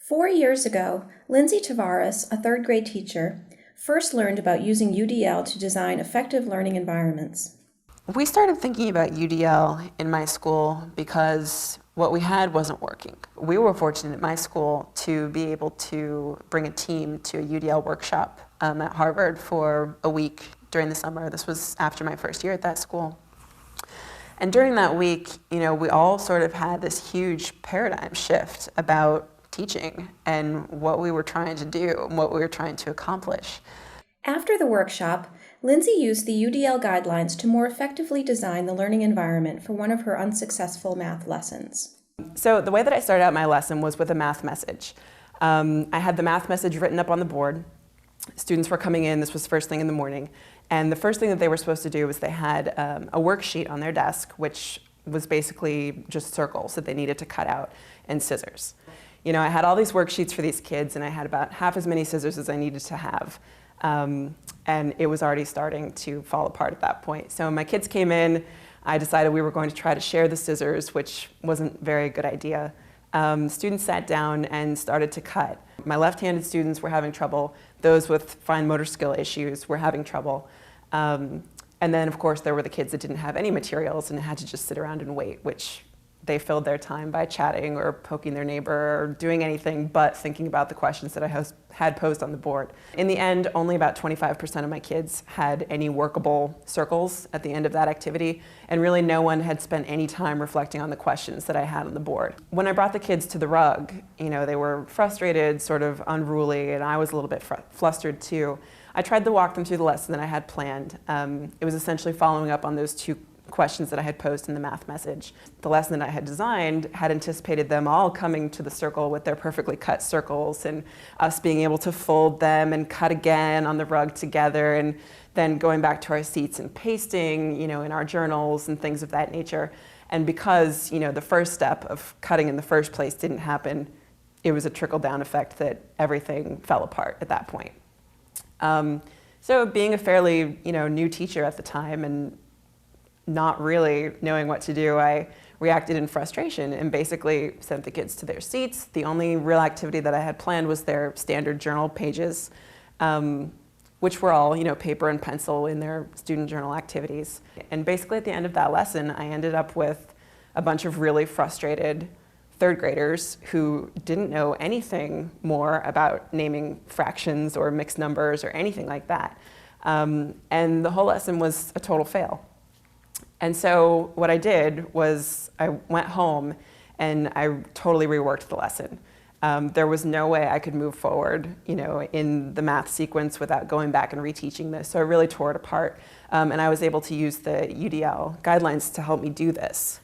4 years ago, Lindsay Tavares, a third grade teacher, first learned about using UDL to design effective learning environments. We started thinking about UDL in my school because what we had wasn't working. We were fortunate at my school to be able to bring a team to a UDL workshop at Harvard for a week during the summer. This was after my first year at that school. And during that week, we all sort of had this huge paradigm shift about teaching and what we were trying to do and what we were trying to accomplish. After the workshop, Lindsay used the UDL guidelines to more effectively design the learning environment for one of her unsuccessful math lessons. So the way that I started out my lesson was with a math message. I had the math message written up on the board. Students were coming in, this was first thing in the morning, and the first thing that they were supposed to do was they had a worksheet on their desk, which was basically just circles that they needed to cut out and scissors. I had all these worksheets for these kids, and I had about half as many scissors as I needed to have. And it was already starting to fall apart at that point. So my kids came in, I decided we were going to try to share the scissors, which wasn't a very good idea. Students sat down and started to cut. My left-handed students were having trouble. Those with fine motor skill issues were having trouble. And then, of course, there were the kids that didn't have any materials and had to just sit around and wait, which they filled their time by chatting or poking their neighbor or doing anything but thinking about the questions that I had posed on the board. In the end, only about 25% of my kids had any workable circles at the end of that activity, and really no one had spent any time reflecting on the questions that I had on the board. When I brought the kids to the rug, they were frustrated, sort of unruly, and I was a little bit flustered too. I tried to walk them through the lesson that I had planned. It was essentially following up on those two questions that I had posed in the math message. The lesson that I had designed had anticipated them all coming to the circle with their perfectly cut circles and us being able to fold them and cut again on the rug together and then going back to our seats and pasting, in our journals and things of that nature. And because, the first step of cutting in the first place didn't happen, it was a trickle-down effect that everything fell apart at that point. So being a fairly, new teacher at the time and not really knowing what to do, I reacted in frustration and basically sent the kids to their seats. The only real activity that I had planned was their standard journal pages, which were all, paper and pencil in their student journal activities. And basically at the end of that lesson, I ended up with a bunch of really frustrated third graders who didn't know anything more about naming fractions or mixed numbers or anything like that. And the whole lesson was a total fail. And so what I did was I went home and I totally reworked the lesson. There was no way I could move forward, in the math sequence without going back and reteaching this. So I really tore it apart. And I was able to use the UDL guidelines to help me do this.